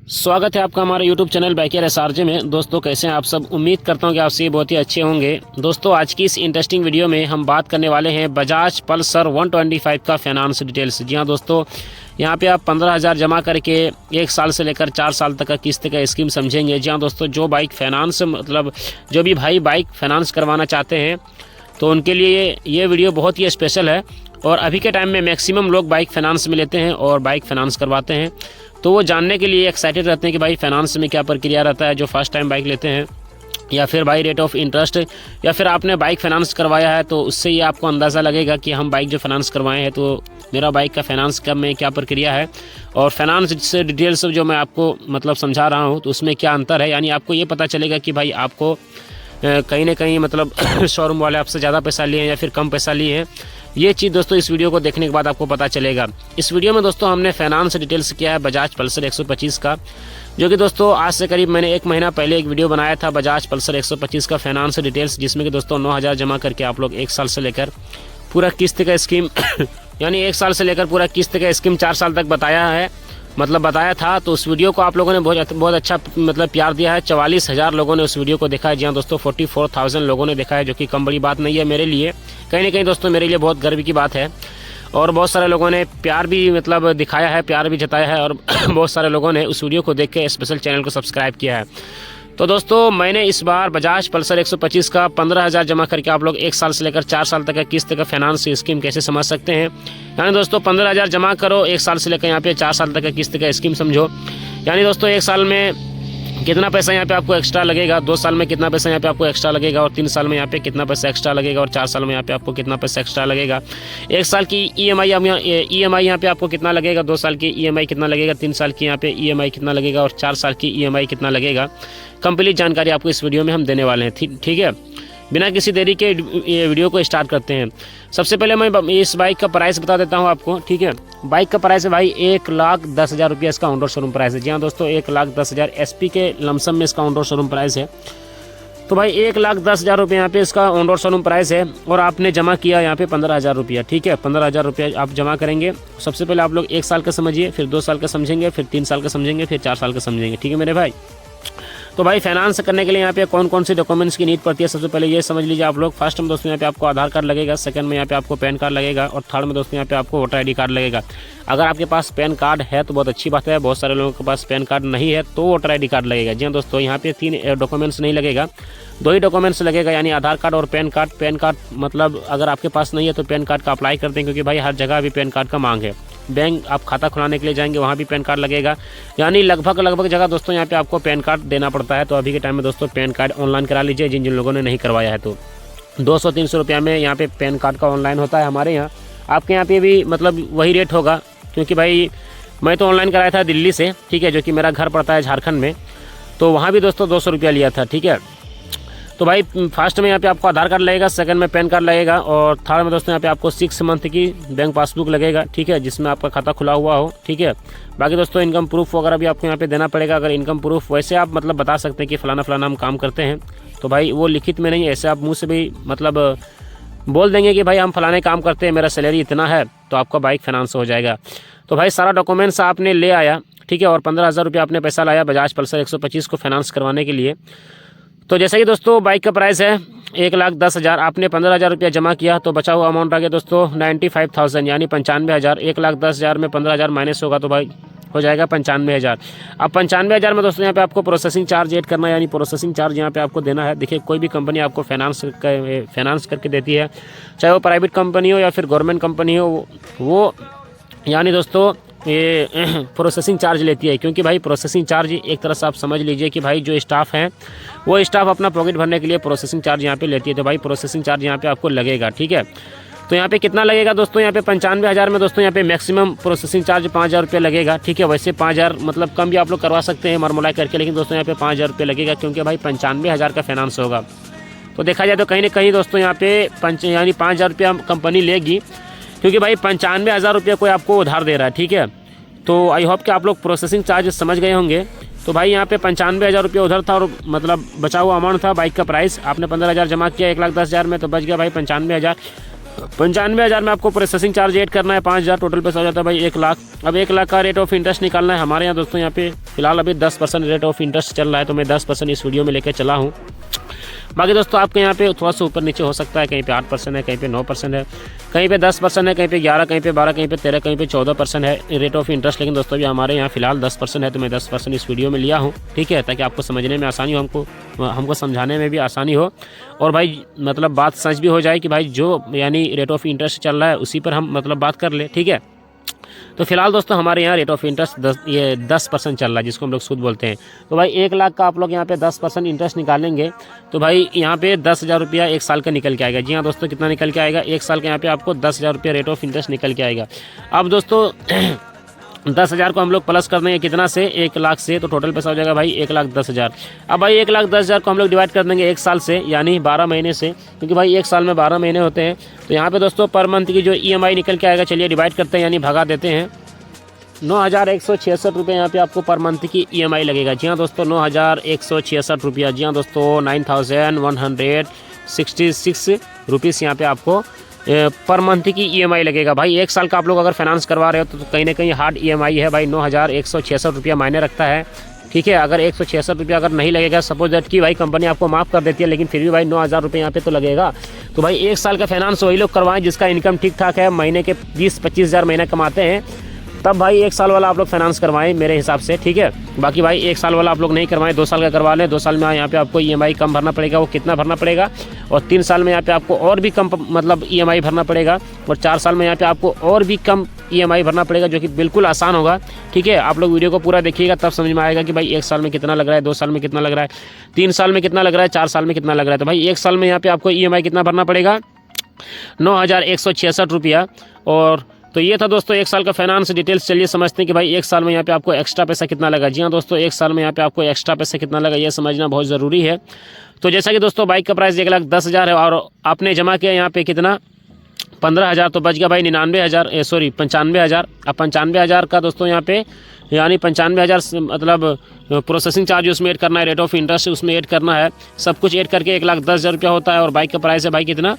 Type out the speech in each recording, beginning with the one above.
स्वागत है आपका हमारे YouTube चैनल बाइकर एसआरजे में। दोस्तों कैसे हैं आप सब। उम्मीद करता हूं कि आप सभी बहुत ही अच्छे होंगे। दोस्तों आज की इस इंटरेस्टिंग वीडियो में हम बात करने वाले हैं बजाज पल्सर 125 का फाइनेंस डिटेल्स। जी हां दोस्तों, यहां पे आप 15,000 जमा करके 1 साल से लेकर 4 साल तक का किस्त का स्कीम समझेंगे। जी हां दोस्तों, जो बाइक फाइनेंस जो भी भाई बाइक फाइनेंस करवाना चाहते हैं तो उनके लिए ये वीडियो बहुत ही स्पेशल है। और अभी के टाइम में मैक्सिमम लोग बाइक फाइनेंस में लेते हैं और बाइक फाइनेंस करवाते हैं, तो वो जानने के लिए एक्साइटेड रहते हैं कि भाई फाइनेंस में क्या प्रक्रिया रहता है। जो फर्स्ट टाइम बाइक लेते हैं या फिर भाई रेट ऑफ इंटरेस्ट या फिर आपने बाइक फाइनेंस करवाया है तो उससे ये आपको अंदाज़ा लगेगा कि हम बाइक जो फाइनेंस करवाए हैं तो मेरा बाइक का फाइनेंस कब में क्या प्रक्रिया है और फाइनेंस से डिटेल्स जो मैं आपको समझा रहा हूँ तो उसमें क्या अंतर है। यानी आपको ये पता चलेगा कि भाई आपको कहीं ना कहीं शोरूम वाले आपसे ज़्यादा पैसा लिए हैं या फिर कम पैसा लिए हैं। ये चीज़ दोस्तों इस वीडियो को देखने के बाद आपको पता चलेगा। इस वीडियो में दोस्तों हमने फाइनेंस डिटेल्स किया है बजाज पल्सर 125 का, जो कि दोस्तों आज से करीब मैंने 1 महीना पहले एक वीडियो बनाया था बजाज पल्सर 125 का फाइनेंस डिटेल्स, जिसमें कि दोस्तों 9,000 जमा करके आप लोग 1 साल से लेकर पूरा किस्त का स्कीम यानी 1 साल से लेकर पूरा किस्त का स्कीम 4 साल तक बताया था। तो उस वीडियो को आप लोगों ने बहुत अच्छा प्यार दिया है। 44,000 लोगों ने उस वीडियो को देखा है। जी हाँ दोस्तों, 44,000 लोगों ने देखा है, जो कि कम बड़ी बात नहीं है मेरे लिए। कहीं ना कहीं दोस्तों मेरे लिए बहुत गर्व की बात है। और बहुत सारे लोगों ने प्यार भी दिखाया है, प्यार भी जताया है और बहुत सारे लोगों ने उस वीडियो को देख के स्पेशल चैनल को सब्सक्राइब किया है। तो दोस्तों मैंने इस बार बजाज पल्सर 125 का 15,000 जमा करके आप लोग 1 साल से लेकर 4 साल तक का किस्त का फाइनेंस स्कीम कैसे समझ सकते हैं। यानी दोस्तों 15,000 जमा करो, 1 साल से लेकर यहाँ पे 4 साल तक का किस्त का स्कीम समझो। यानी दोस्तों 1 साल में कितना पैसा यहाँ पे आपको एक्स्ट्रा लगेगा, 2 साल में कितना पैसा यहाँ पे आपको एक्स्ट्रा लगेगा और 3 साल में यहाँ पे कितना पैसा एक्स्ट्रा लगेगा और 4 साल में यहाँ पे आपको कितना पैसा एक्स्ट्रा लगेगा। 1 साल की EMI यहाँ पे आपको कितना लगेगा, 2 साल की EMI कितना लगेगा, 3 साल की यहाँ पे EMI कितना लगेगा और 4 साल की EMI कितना लगेगा। कंप्लीट जानकारी आपको इस वीडियो में हम देने वाले हैं। ठीक है, बिना किसी देरी के ये वीडियो को स्टार्ट करते हैं। सबसे पहले मैं इस बाइक का प्राइस बता देता हूं आपको। ठीक है, बाइक का प्राइस है भाई 1,10,000 रुपये इसका ऑन रोड शोरूम प्राइस है। जी हाँ दोस्तों, 1,10,000 SP के लमसम में इसका ऑन रोड शोरूम प्राइस है। तो भाई 1,10,000 रुपये यहाँ पे इसका ऑन रोड शोरूम प्राइस है और आपने जमा किया यहाँ पे 15,000 रुपया। ठीक है, 15,000 रुपया आप जमा करेंगे। सबसे पहले आप लोग 1 साल का समझिए, फिर 2 साल का समझेंगे, फिर 3 साल का समझेंगे, फिर 4 साल का समझेंगे। ठीक है मेरे भाई। तो भाई फाइनेंस करने के लिए यहाँ पे कौन कौन से डॉक्यूमेंट्स की नीड पड़ती है, सबसे पहले ये समझ लीजिए आप लोग। फर्स्ट में दोस्तों यहाँ पे आपको आधार कार्ड लगेगा, सेकंड में यहाँ पे आपको पैन कार्ड लगेगा और थर्ड में दोस्तों यहाँ पे आपको वोटर ID कार्ड लगेगा। अगर आपके पास पैन कार्ड है तो बहुत अच्छी बात है, बहुत सारे लोगों के पास पैन कार्ड नहीं है तो वोटर ID कार्ड लगेगा। जी हाँ दोस्तों, यहाँ पे 3 डॉक्यूमेंट्स नहीं लगेगा, 2 ही डॉक्यूमेंट्स लगेगा, यानी आधार कार्ड और पैन कार्ड। पैन कार्ड अगर आपके पास नहीं है तो पैन कार्ड का अप्लाई कर दें, क्योंकि भाई हर जगह भी पैन कार्ड का मांग है। बैंक आप खाता खुलाने के लिए जाएंगे वहाँ भी पैन कार्ड लगेगा, यानी लगभग जगह दोस्तों यहाँ पे आपको पैन कार्ड देना पड़ता है। तो अभी के टाइम में दोस्तों पैन कार्ड ऑनलाइन करा लीजिए, जिन लोगों ने नहीं करवाया है तो 200-300 रुपया में यहाँ पे पैन कार्ड का ऑनलाइन होता है हमारे यहाँ। आपके यहाँ पे भी वही रेट होगा, क्योंकि भाई मैं तो ऑनलाइन कराया था दिल्ली से। ठीक है, जो कि मेरा घर पड़ता है झारखंड में, तो वहाँ भी दोस्तों 200 रुपया लिया था। ठीक है, तो भाई फर्स्ट में यहाँ पे आपको आधार कार्ड लगेगा, सेकंड में पैन कार्ड लगेगा और थर्ड में दोस्तों यहाँ पे आपको 6 मंथ की बैंक पासबुक लगेगा। ठीक है, जिसमें आपका खाता खुला हुआ हो। ठीक है, बाकी दोस्तों इनकम प्रूफ वगैरह भी आपको यहाँ पे देना पड़ेगा। अगर इनकम प्रूफ वैसे आप बता सकते हैं कि फलाना हम काम करते हैं, तो भाई वो लिखित में नहीं, ऐसे आप मुँह से भी बोल देंगे कि भाई हम फलाने काम करते हैं, मेरा सैलरी इतना है, तो आपका बाइक फाइनेंस हो जाएगा। तो भाई सारा डॉक्यूमेंट्स आपने ले आया। ठीक है, और 15,000 रुपये आपने पैसा लाया बजाज पल्सर 125 को फाइनेंस करवाने के लिए। तो जैसे कि दोस्तों बाइक का प्राइस है 1,10,000, आपने 15,000 रुपया जमा किया तो बचा हुआ अमाउंट आ गया दोस्तों 95,000, यानी 95,000। 1,10,000 में 15,000 माइनस होगा तो भाई हो जाएगा 95,000। अब 95,000 में दोस्तों यहाँ पे आपको प्रोसेसिंग चार्ज ऐड करना है, यानी प्रोसेसिंग चार्ज यहाँ पे आपको देना है। देखिए कोई भी कंपनी आपको फाइनेंस करके देती है, चाहे वो प्राइवेट कंपनी हो या फिर गवर्नमेंट कंपनी हो, वो यानी दोस्तों ये प्रोसेसिंग चार्ज लेती है। क्योंकि भाई प्रोसेसिंग चार्ज एक तरह से आप समझ लीजिए कि भाई जो स्टाफ है वो स्टाफ अपना पॉकेट भरने के लिए प्रोसेसिंग चार्ज यहाँ पे लेती है, तो भाई प्रोसेसिंग चार्ज यहाँ पे आपको लगेगा। ठीक है, तो यहाँ पे कितना लगेगा दोस्तों, यहाँ पे 95,000 में दोस्तों यहाँ पे मैक्सिमम प्रोसेसिंग चार्ज 5,000 रुपये लगेगा। ठीक है, वैसे 5,000 कम भी आप लोग करवा सकते हैं मरमुलाई करके, लेकिन दोस्तों यहाँ पे 5,000 रुपये लगेगा, क्योंकि भाई 95,000 का फाइनेंस होगा। तो देखा जाए तो कहीं ना कहीं दोस्तों यहाँ पे यानी 5,000 रुपया कंपनी लेगी, क्योंकि भाई 95,000 रुपये कोई आपको उधार दे रहा है। ठीक है, तो आई होप कि आप लोग प्रोसेसिंग चार्ज समझ गए होंगे। तो भाई यहाँ पे 95,000 रुपये उधर था और बचा हुआ अमाउंट था बाइक का प्राइस। आपने 15,000 जमा किया 1,10,000 में, तो बच गया भाई 95,000। 95,000 में आपको प्रोसेसिंग चार्ज ऐड करना है 5,000, टोटल पैसा हो जाता है भाई 1 लाख। अब 1 लाख का रेट ऑफ इंटरेस्ट निकालना है हमारे यहाँ दोस्तों। यहाँ पे फिलहाल अभी 10% रेट ऑफ इंटरेस्ट चल रहा है, तो मैं 10% इस वीडियो में लेकर चला हूँ। बाकी दोस्तों आपके यहाँ पे थोड़ा सा ऊपर नीचे हो सकता है, कहीं पे 8% है, कहीं पे 9% है, कहीं पे 10% है, कहीं पे 11, कहीं पे 12, कहीं पे 13, कहीं पे 14% है रेट ऑफ इंटरेस्ट। लेकिन दोस्तों अभी हमारे यहाँ फिलहाल 10% है, तो मैं 10% इस वीडियो में लिया हूँ, ठीक है, ताकि आपको समझने में आसानी हो, हमको समझाने में भी आसानी हो, और भाई मतलब बात सच भी हो जाए कि भाई जो यानी रेट ऑफ इंटरेस्ट चल रहा है उसी पर हम मतलब बात कर ले, ठीक है। तो फिलहाल दोस्तों हमारे यहाँ रेट ऑफ इंटरेस्ट 10% चल रहा है, जिसको हम लोग सूद बोलते हैं। तो भाई 1 लाख का आप लोग यहाँ पे 10% इंटरेस्ट निकालेंगे तो भाई यहाँ पे 10,000 रुपया 1 साल का निकल के आएगा। जी हाँ दोस्तों, कितना निकल के आएगा 1 साल का, यहाँ पे आपको 10,000 रुपया रेट ऑफ इंटरेस्ट निकल के आएगा। अब दोस्तों 10,000 को हम लोग प्लस कर देंगे कितना से, 1 लाख से, तो टोटल पैसा हो जाएगा भाई 1,10,000। अब भाई 1,10,000 को हम लोग डिवाइड कर देंगे 1 साल से, यानी 12 महीने से, क्योंकि भाई 1 साल में 12 महीने होते हैं। तो यहाँ पे दोस्तों पर मंथ की जो EMI निकल के आएगा, चलिए डिवाइड करते हैं, यानी भगा देते हैं। 9,166 रुपये यहाँ पे आपको पर मंथ की EMI लगेगा। जी हाँ दोस्तों, 9,166 रुपया। जी हाँ दोस्तों, 9,166 रुपीज़ यहाँ पे आपको पर मंथ की EMI लगेगा। भाई 1 साल का आप लोग अगर फाइनेंस करवा रहे हो तो कहीं ना कहीं हार्ड EMI है भाई, 9,166 रुपया मायने रखता है, ठीक है। अगर 166 रुपया अगर नहीं लगेगा, सपोज दैट कि भाई कंपनी आपको माफ़ कर देती है, लेकिन फिर भी भाई 9,000 रुपये यहाँ पे तो लगेगा। तो भाई 1 साल का फाइनेंस वही लोग करवाएं जिसका इनकम ठीक ठाक है, महीने के 20-25 हज़ार महीना कमाते हैं, तब भाई 1 साल वाला आप लोग फाइनेंस करवाएं मेरे हिसाब से, ठीक है। बाकी भाई 1 साल वाला आप लोग नहीं करवाएं, 2 साल का करवा लें। 2 साल में यहाँ पे आपको EMI कम भरना पड़ेगा, वो कितना भरना पड़ेगा, और 3 साल में यहाँ पे आपको और भी कम मतलब EMI भरना पड़ेगा, और 4 साल में यहाँ पे आपको और भी कम EMI भरना पड़ेगा, जो कि बिल्कुल आसान होगा, ठीक है। आप लोग वीडियो को पूरा देखिएगा, तब समझ में आएगा कि भाई 1 साल में कितना लग रहा है, 2 साल में कितना लग रहा है, 3 साल में कितना लग रहा है, 4 साल में कितना लग रहा है। तो भाई 1 साल में यहाँ पे आपको EMI कितना भरना पड़ेगा, 9,166 रुपया। और तो ये था दोस्तों 1 साल का फाइनेंस डिटेल्स। चलिए समझते हैं कि भाई 1 साल में यहाँ पे आपको एक्स्ट्रा पैसा कितना लगा। जी हाँ दोस्तों, 1 साल में यहाँ पे आपको एक्स्ट्रा पैसा कितना लगा ये समझना बहुत ज़रूरी है। तो जैसा कि दोस्तों बाइक का प्राइस 1,10,000 है, और आपने जमा किया यहाँ पे कितना 15,000, तो बच गया भाई 95,000। अब 95,000 का दोस्तों यहाँ पे यानी 95,000 मतलब प्रोसेसिंग चार्ज उसमें ऐड करना है, रेट ऑफ इंटरेस्ट उसमें ऐड करना है, सब कुछ ऐड करके 1,10,000 रुपया होता है। और बाइक का प्राइस है भाई कितना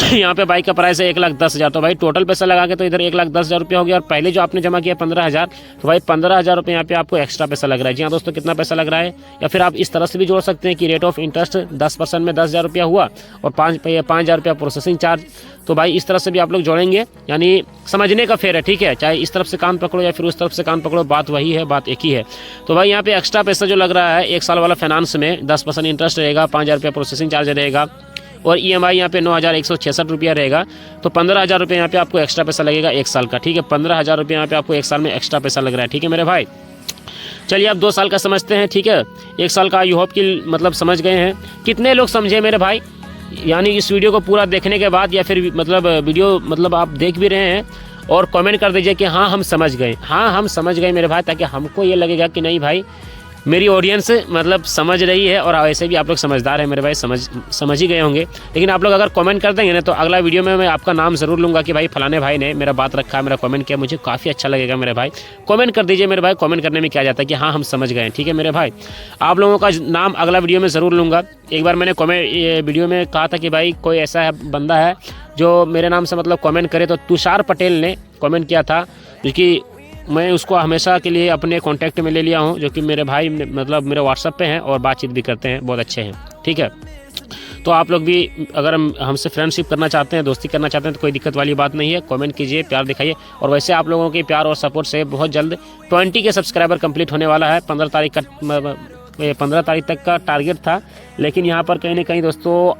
यहाँ पे बाइक का प्राइस है 1,10,000। तो भाई टोटल पैसा लगा के तो इधर 1,10,000 रुपया हो गया, और पहले जो आपने जमा किया 15,000, तो भाई 15,000 रुपये यहाँ पे आपको एक्स्ट्रा पैसा लग रहा है। जी हाँ दोस्तों, कितना पैसा लग रहा है, या फिर आप इस तरह से भी जोड़ सकते हैं कि रेट ऑफ इंटरेस्ट 10% में 10,000 रुपया हुआ, और 5,000 रुपया प्रोसेसिंग चार्ज। तो भाई इस तरह से भी आप लोग जोड़ेंगे, यानी समझने का फेर है, ठीक है। चाहे इस तरफ से कान पकड़ो या फिर उस तरफ से कान पकड़ो, बात वही है, बात एक ही है। तो भाई यहाँ पे एक्स्ट्रा पैसा जो लग रहा है 1 साल वाला फाइनेंस में, 10% इंटरेस्ट रहेगा, 5,000 रुपया प्रोसेसिंग चार्ज रहेगा, और EMI यहाँ पे 9,166 रुपया रहेगा। तो 15,000 रुपये यहाँ पे आपको एक्स्ट्रा पैसा लगेगा 1 साल का, ठीक है। 15,000 रुपये यहाँ पे आपको 1 साल में एक्स्ट्रा पैसा लग रहा है, ठीक है मेरे भाई। चलिए अब 2 साल का समझते हैं, ठीक है। 1 साल का आई होप कि मतलब समझ गए हैं। कितने लोग समझे मेरे भाई, यानी इस वीडियो को पूरा देखने के बाद, या फिर मतलब वीडियो मतलब आप देख भी रहे हैं, और कमेंट कर दीजिए कि हाँ हम समझ गए, हाँ हम समझ गए मेरे भाई, ताकि हमको ये लगेगा कि नहीं भाई मेरी ऑडियंस मतलब समझ रही है, और वैसे भी आप लोग समझदार हैं मेरे भाई, समझ ही गए होंगे। लेकिन आप लोग अगर कमेंट कर देंगे ना, तो अगला वीडियो में मैं आपका नाम ज़रूर लूँगा कि भाई फलाने भाई ने मेरा बात रखा, मेरा कमेंट किया, मुझे काफ़ी अच्छा लगेगा मेरे भाई। कमेंट कर दीजिए मेरे भाई, कमेंट करने में क्या जाता है कि हाँ हम समझ गए, ठीक है मेरे भाई। आप लोगों का नाम अगला वीडियो में ज़रूर लूँगा। एक बार मैंने वीडियो में कहा था कि भाई कोई ऐसा बंदा है जो मेरे नाम से मतलब कमेंट करे, तो तुषार पटेल ने कमेंट किया था, क्योंकि मैं उसको हमेशा के लिए अपने कांटेक्ट में ले लिया हूं, जो कि मेरे भाई मतलब मेरे व्हाट्सएप पे हैं और बातचीत भी करते हैं, बहुत अच्छे हैं, ठीक है। तो आप लोग भी अगर हमसे फ्रेंडशिप करना चाहते हैं, दोस्ती करना चाहते हैं, तो कोई दिक्कत वाली बात नहीं है, कमेंट कीजिए, प्यार दिखाइए। और वैसे आप लोगों के प्यार और सपोर्ट से बहुत जल्द 20 के सब्सक्राइबर कंप्लीट होने वाला है। 15 तारीख तक का टारगेट था, लेकिन यहाँ पर कहीं ना कहीं दोस्तों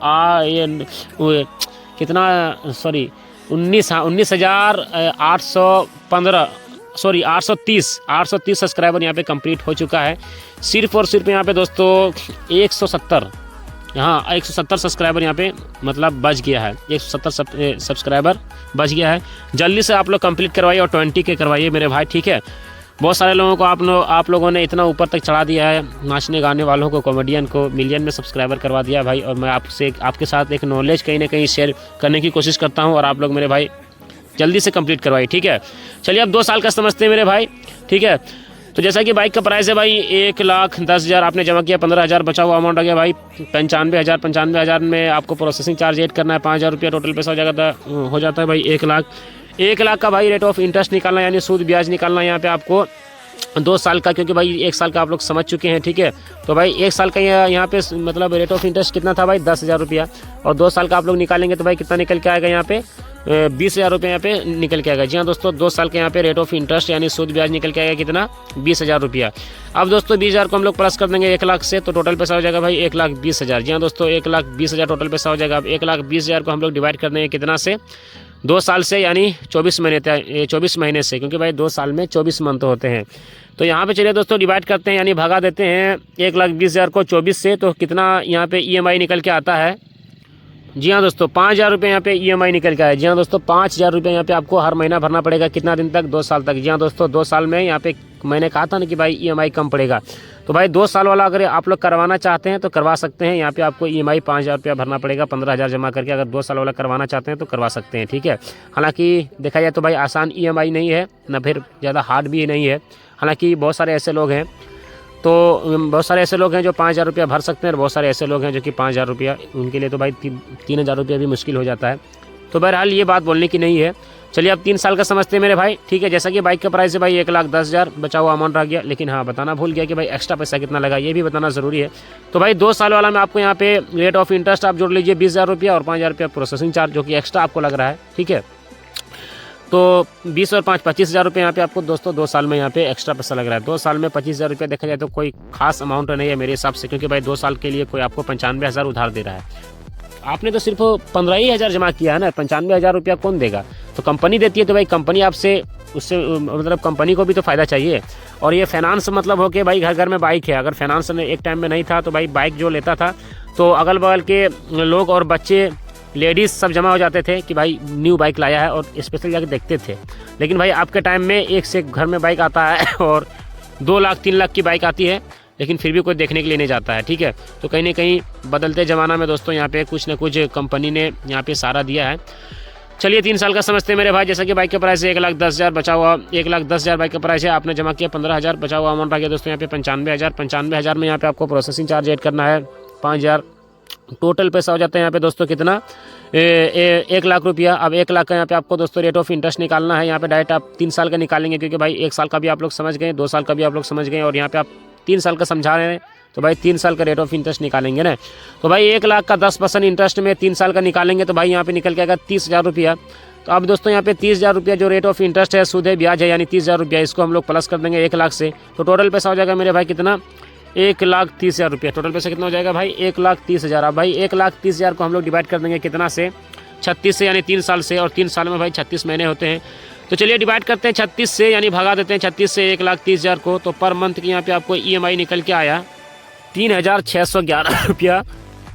830 सब्सक्राइबर यहाँ पे कंप्लीट हो चुका है। सिर्फ और सिर्फ यहाँ पे दोस्तों 170 सब्सक्राइबर यहाँ पे मतलब बच गया है, 170 सब्सक्राइबर बच गया है। जल्दी से आप लोग कंप्लीट करवाइए और 20 के करवाइए मेरे भाई, ठीक है। बहुत सारे लोगों को आप लोगों ने इतना ऊपर तक चढ़ा दिया है, नाचने गाने वालों को, कॉमेडियन को मिलियन में सब्सक्राइबर करवा दिया भाई। और मैं आपके साथ एक नॉलेज कहीं ना कहीं शेयर करने की कोशिश करता हूँ, और आप लोग मेरे भाई जल्दी से कंप्लीट करवाइए, ठीक है। चलिए अब 2 साल का समझते हैं मेरे भाई, ठीक है। तो जैसा कि बाइक का प्राइस है भाई 1,10,000 आपने जमा किया, 15,000 बचा हुआ अमाउंट आ गया भाई 95,000। 95,000 में आपको प्रोसेसिंग चार्ज ऐड करना है 5,000 रुपया, टोटल पैसा हो जाता है भाई 1,00,000। 1,00,000 का भाई रेट ऑफ इंटरेस्ट निकालना यानी सूद ब्याज निकालना यहाँ पे आपको 2 साल का, क्योंकि भाई 1 साल का आप लोग समझ चुके हैं, ठीक है। तो भाई 1 साल का यहाँ पे मतलब रेट ऑफ इंटरेस्ट कितना था भाई 10,000 रुपया, और 2 साल का आप लोग निकालेंगे तो भाई कितना निकल के आएगा यहाँ पे 20,000 रुपये यहाँ पे निकल के आएगा। जी हाँ दोस्तों, 2 साल के यहाँ पे रेट ऑफ इंटरेस्ट यानी सूद ब्याज निकल के आएगा कितना 20,000 रुपया। अब दोस्तों 20,000 को हम लोग प्लस कर देंगे 1,00,000 से, तो टोटल पैसा हो जाएगा भाई 1,20,000। जी हाँ दोस्तों, 1,20,000 टोटल पैसा हो जाएगा। अब 1,20,000 को हम लोग डिवाइड कर देंगे कितना से 2 साल से यानी 24 महीने से, क्योंकि भाई 2 साल में 24 मंथ होते हैं। तो यहाँ पे चलिए दोस्तों डिवाइड करते हैं यानी भगा देते हैं 1,20,000 को 24 से, तो कितना यहाँ पे EMI निकल के आता है। जी हाँ दोस्तों, 5,000 रुपये यहाँ पे EMI निकल के आया। जी हाँ दोस्तों, 5,000 रुपये यहाँ पे आपको हर महीना भरना पड़ेगा। कितना दिन तक 2 साल तक। जी हाँ दोस्तों, 2 साल में यहाँ पे मैंने कहा था ना कि भाई EMI कम पड़ेगा, तो भाई 2 साल वाला अगर आप लोग करवाना चाहते हैं तो करवा सकते हैं। यहाँ पे आपको EMI 5,000 रुपया भरना पड़ेगा 15,000 जमा करके, अगर 2 साल वाला करवाना चाहते हैं तो करवा सकते हैं, ठीक है। हालांकि देखा जाए तो भाई आसान EMI नहीं है ना, फिर ज़्यादा हार्ड भी नहीं है। हालांकि बहुत सारे ऐसे लोग हैं जो 5,000 रुपया भर सकते हैं, और बहुत सारे ऐसे लोग हैं जो कि 5,000 रुपया, उनके लिए तो भाई 3,000 रुपया भी मुश्किल हो जाता है। तो बहरहाल ये बात बोलने की नहीं है। चलिए अब 3 साल का समझते हैं मेरे भाई, ठीक है। जैसा कि बाइक का प्राइस है भाई 1,10,000 बचा हुआ अमाउंट रह गया, लेकिन हाँ बताना भूल गया कि भाई एक्स्ट्रा पैसा कितना लगा, ये भी बताना ज़रूरी है। तो भाई 2 साल वाला में आपको यहाँ पे रेट ऑफ इंटरेस्ट आप जोड़ लीजिए 20,000 रुपया, और 5,000 रुपया प्रोसेसिंग चार्ज जो कि एक्स्ट्रा आपको लग रहा है, ठीक है। तो 20 और 5 25,000 रुपये यहाँ पे आपको दोस्तों 2 साल में यहाँ पे एक्स्ट्रा पैसा लग रहा है। 2 साल में 25,000 रुपया देखा जाए तो कोई खास अमाउंट नहीं है मेरे हिसाब से, क्योंकि भाई 2 साल के लिए कोई आपको 95,000 उधार दे रहा है। आपने तो सिर्फ 15,000 जमा किया है ना, 95,000 रुपया कौन देगा। तो कंपनी देती है, तो भाई कंपनी आपसे उससे मतलब कंपनी को भी तो फ़ायदा चाहिए। और ये फाइनेंस मतलब हो कि भाई घर घर में बाइक है, अगर फाइनेंस एक टाइम में नहीं था तो भाई बाइक जो लेता था तो अगल बगल के लोग और बच्चे लेडीज़ सब जमा हो जाते थे कि भाई न्यू बाइक लाया है, और स्पेशल जाके देखते थे। लेकिन भाई आपके टाइम में एक से एक घर में बाइक आता है और 2 लाख 3 लाख की बाइक आती है, लेकिन फिर भी कोई देखने के लिए नहीं जाता है, ठीक है। तो कहीं ना कहीं बदलते ज़माना में दोस्तों यहाँ पे कुछ ना कुछ कंपनी ने यहाँ पे सहारा दिया है। चलिए 3 साल का समझते हैं मेरे भाई। जैसा कि बाइक का प्राइस है 1,10,000 बचा हुआ, 1,10,000 बाइक का प्राइस है, आपने जमा किया 15,000, बचा हुआ अमाउंट आ गया दोस्तों यहाँ पे 95,000। 95,000 में यहाँ पे आपको प्रोसेसिंग चार्ज ऐड करना है 5,000, टोटल पैसा हो जाता है यहाँ पे दोस्तों कितना 1,00,000 रुपया। अब 1,00,000 का यहाँ पे आपको दोस्तों रेट ऑफ इंटरेस्ट निकालना है। यहाँ पे डायरेक्ट आप 3 साल का निकालेंगे, क्योंकि भाई 1 साल का भी आप लोग समझ गए, 2 साल का भी आप लोग समझ गए, और यहाँ पे आप 3 साल का समझा रहे हैं, तो भाई 3 साल का रेट ऑफ इंटरेस्ट निकालेंगे ना। तो भाई 1,00,000 का 10% इंटरेस्ट में 3 साल का निकालेंगे तो भाई यहाँ पे निकल के आएगा 30,000 रुपया। तो अब दोस्तों यहाँ पे 30,000 रुपया जो रेट ऑफ इंटरेस्ट है, सूद है, ब्याज है, यानी 30,000 रुपया, इसको हम लोग प्लस कर देंगे 1,00,000 से, तो टोटल पैसा हो जाएगा मेरे भाई कितना 1,30,000 रुपया। टोटल पैसा कितना हो जाएगा भाई 1,30,000। अब भाई 1,30,000 को हम लोग डिवाइड कर देंगे कितना से 36 से, यानी 3 साल से, और 3 साल में भाई 36 महीने होते हैं। तो चलिए डिवाइड करते हैं 36 से, यानी भगा देते हैं 36 से 1,30,000 को। तो पर मंथ की यहाँ पे आपको EMI निकल के आया 3,611 रुपया।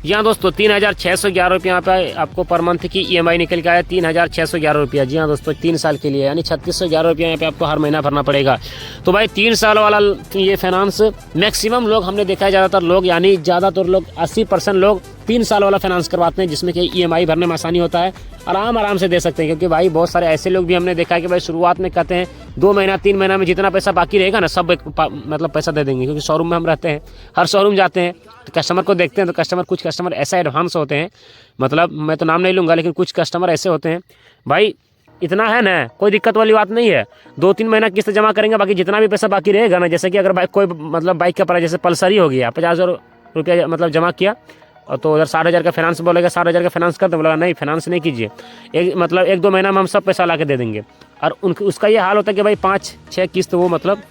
जी हाँ दोस्तों, 3,611 रुपये यहाँ पे आपको पर मंथ की EMI निकल के आया 3,611 रुपया। जी हाँ दोस्तों, 3 साल के लिए, यानी 3,611 रुपया यहाँ पे आपको हर महीना भरना पड़ेगा। तो भाई 3 साल वाला ये फाइनेंस मैक्सिमम लोग हमने देखा है, ज़्यादातर लोग यानी ज़्यादातर लोग 80% लोग 3 साल वाला फाइनेंस करवाते हैं, जिसमें कि EMI भरने में आसानी होता है, आराम से दे सकते हैं। क्योंकि भाई बहुत सारे ऐसे लोग भी हमने देखा है कि भाई शुरुआत में कहते हैं 2 महीना 3 महीना में जितना पैसा बाकी रहेगा ना सब मतलब पैसा दे देंगे। क्योंकि शोरूम में हम रहते हैं, हर शोरूम जाते हैं तो कस्टमर को देखते हैं, तो कुछ कस्टमर ऐसा एडवांस होते हैं, मतलब मैं तो नाम नहीं लूँगा, लेकिन कुछ कस्टमर ऐसे होते हैं भाई इतना है ना, कोई दिक्कत वाली बात नहीं है, 2-3 महीना किस्त जमा करेंगे, बाकी जितना भी पैसा बाकी रहेगा ना, जैसे कि अगर बाइक कोई मतलब बाइक का प्राइस जैसे पल्सर ही हो गया 50,000 रुपया मतलब जमा किया, और तो उधर 60,000 का फाइनेंस बोलेगा, 60,000 का फाइनेंस कर दो, बोला नहीं फाइनेंस नहीं कीजिए, मतलब 1-2 महीना में हम सब पैसा ला के दे देंगे। और उसका ये हाल होता है कि भाई 5-6 किस्त वो मतलब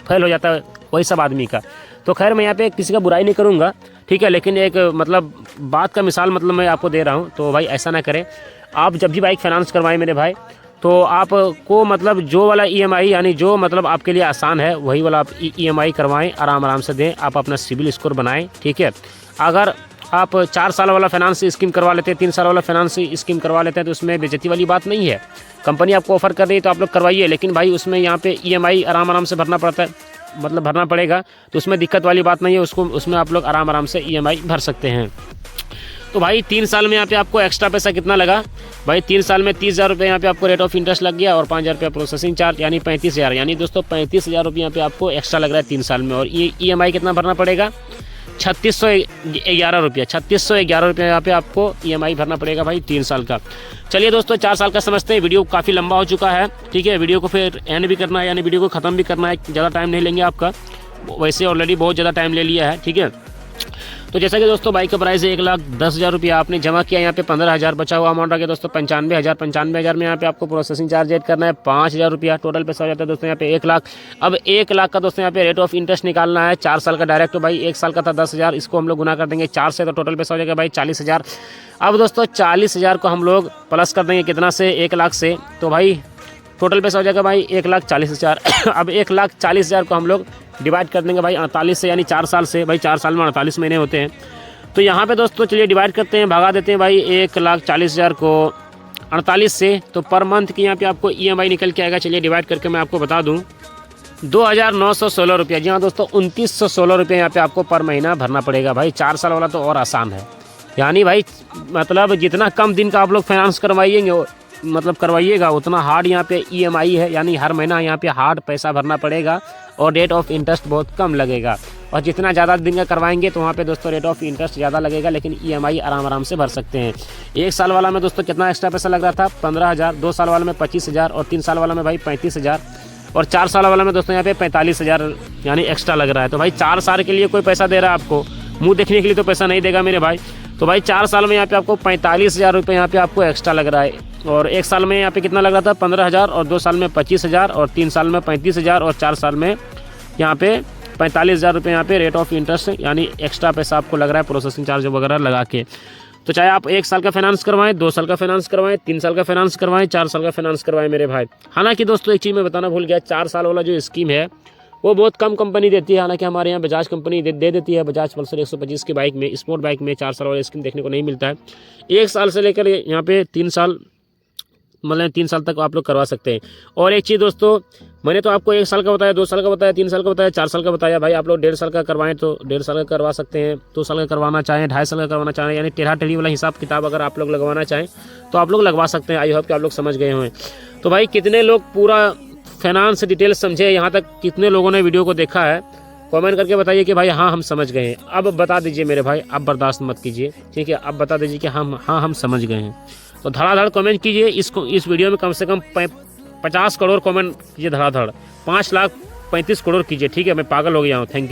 फेल हो जाता है वही सब आदमी का। तो खैर मैं यहाँ पे किसी का बुराई नहीं करूँगा, ठीक है, लेकिन एक मतलब बात का मिसाल मतलब मैं आपको दे रहा हूँ। तो भाई ऐसा ना करें, आप जब भी बाइक फाइनेंस करवाएं मेरे भाई, तो आपको मतलब जो वाला EMI यानी जो मतलब आपके लिए आसान है वही वाला आप EMI करवाएं, आराम से दें, आप अपना सिविल स्कोर बनाएं, ठीक है। अगर आप 4 साल वाला फाइनेंस स्कीम करवा लेते हैं, 3 साल वाला फाइनेंस स्कीम करवा लेते हैं, तो उसमें बेइज्जती वाली बात नहीं है। कंपनी आपको ऑफर कर रही है तो आप लोग करवाइए, लेकिन भाई उसमें यहाँ पे EMI आराम से भरना पड़ता है, मतलब भरना पड़ेगा, तो उसमें दिक्कत वाली बात नहीं है, उसमें आप लोग आराम से EMI भर सकते हैं। तो भाई 3 साल में यहाँ पे आपको एक्स्ट्रा पैसा कितना लगा भाई, 3 साल में 30,000 रुपये यहाँ पे आपको रेट ऑफ इंटरेस्ट लग गया और 5,000 रुपये प्रोसेसिंग चार्ज, यानी 35,000, यानी दोस्तों 35,000 रुपये यहाँ पे आपको एक्स्ट्रा लग रहा है 3 साल में। और ये EMI कितना भरना पड़ेगा, 3611 रुपये, 3611 रुपये यहाँ पे आपको EMI भरना पड़ेगा भाई 3 साल का। चलिए दोस्तों 4 साल का समझते हैं। वीडियो काफ़ी लंबा हो चुका है, ठीक है, वीडियो को फिर एंड भी करना है, यानी वीडियो को ख़त्म भी करना है, ज़्यादा टाइम नहीं लेंगे आपका, वैसे ऑलरेडी बहुत ज़्यादा टाइम ले लिया है, ठीक है। तो जैसा कि दोस्तों बाइक का प्राइस है 1,10,000 रुपया, आपने जमा किया, यहाँ पे 15,000 बचा हुआ अमाउंट आ गया दोस्तों 95,000 में यहाँ पे आपको प्रोसेसिंग चार्ज ऐड करना है 5,000 रुपया, टोटल पैसा हो जाता है दोस्तों यहाँ पे 1 लाख। अब 1 लाख का दोस्तों यहाँ पे रेट ऑफ इंटरेस्ट निकालना है 4 साल का डायरेक्ट। तो भाई 1 साल का था 10,000, इसको हम लोग गुना कर देंगे 4 से, तो टोटल पैसा हो जाएगा भाई 40,000। अब दोस्तों 40,000 को हम लोग प्लस कर देंगे कितना से, 1 लाख से, तो भाई टोटल पैसा हो जाएगा भाई 1,40,000। अब 1,40,000 को हम लोग डिवाइड कर देंगे भाई 48 से, यानी 4 साल से, भाई 4 साल में 48 महीने होते हैं। तो यहाँ पे दोस्तों चलिए डिवाइड करते हैं, भगा देते हैं भाई 1,40,000 को 48 से, तो पर मंथ की यहाँ पे आपको EMI निकल के आएगा। चलिए डिवाइड करके मैं आपको बता दूँ, 2,916 रुपये। जी हाँ दोस्तों 2,916 रुपये यहाँ पे आपको पर महीना भरना पड़ेगा भाई। 4 साल वाला तो और आसान है, यानी भाई मतलब जितना कम दिन का आप लोग फाइनेंस करवाइएगा उतना हार्ड यहाँ पे EMI है, यानी हर महीना यहाँ पे हार्ड पैसा भरना पड़ेगा और रेट ऑफ इंटरेस्ट बहुत कम लगेगा। और जितना ज़्यादा दिन का करवाएंगे तो वहाँ पे दोस्तों रेट ऑफ इंटरेस्ट ज़्यादा लगेगा, लेकिन EMI आराम से भर सकते हैं। 1 साल वाला में दोस्तों कितना एक्स्ट्रा पैसा लग रहा था, 15,000, 2 साल वाला में 25,000 और 3 साल वाला में भाई 35,000 और 4 साल वाला में दोस्तों यहाँ पे 45,000 यानी एक्स्ट्रा लग रहा है। तो भाई 4 साल के लिए कोई पैसा दे रहा है आपको, मुँह देखने के लिए तो पैसा नहीं देगा मेरे भाई। तो भाई 4 साल में यहाँ पे आपको 45,000 रुपये यहाँ पे आपको एक्स्ट्रा लग रहा है। और 1 साल में यहाँ पे कितना लग रहा था, 15,000 और 2 साल में 25,000 और 3 साल में 35,000 और 4 साल में यहाँ पे 45,000 रुपये यहाँ पे रेट ऑफ इंटरेस्ट, यानी एक्स्ट्रा पैसा आपको लग रहा है प्रोसेसिंग चार्ज वगैरह लगा के। तो चाहे आप 1 साल का फाइनेंस करवाएं, 2 साल का फाइनेंस करवाएं, 3 साल का फाइनेंस करवाएं, 4 साल का फाइनेंस करवाएं मेरे भाई। हालांकि दोस्तों एक चीज़ मैं बताना भूल गया, 4 साल वाला जो स्कीम है वो बहुत कम कंपनी देती है, हालांकि हमारे यहाँ बजाज कंपनी दे देती है। बजाज पल्सर 125 की बाइक में, स्पोर्ट बाइक में 4 साल वाला स्कीम देखने को नहीं मिलता है। 1 साल से लेकर यहाँ पे 3 साल, मतलब 3 साल तक आप लोग करवा सकते हैं। और एक चीज़ दोस्तों, मैंने तो आपको 1 साल का बताया, 2 साल का बताया, 3 साल का बताया, 4 साल का बताया। भाई आप लोग 1.5 साल का करवाएं तो 1.5 साल का करवा सकते हैं, 2 साल का करवाना चाहें, 2.5 साल का करवाना चाहें, यानी टेढ़ा टेढ़ी वाला हिसाब किताब अगर आप लोग लगवाना चाहें तो आप लोग लगवा सकते हैं। आई होप कि आप लोग समझ गए हों। तो भाई कितने लोग पूरा फाइनेंस डिटेल समझे, यहाँ तक कितने लोगों ने वीडियो को देखा है, कमेंट करके बताइए कि भाई हाँ हम समझ गए हैं। अब बता दीजिए मेरे भाई, अब बर्दाश्त मत कीजिए, ठीक है, अब बता दीजिए कि हम समझ गए हैं। तो धड़ाधड़ कमेंट कीजिए, इस वीडियो में कम से कम 50 करोड़ कमेंट कीजिए, धड़ाधड़ 5,35,00,000 कीजिए, ठीक है। मैं पागल हो गया हूँ। Thank you.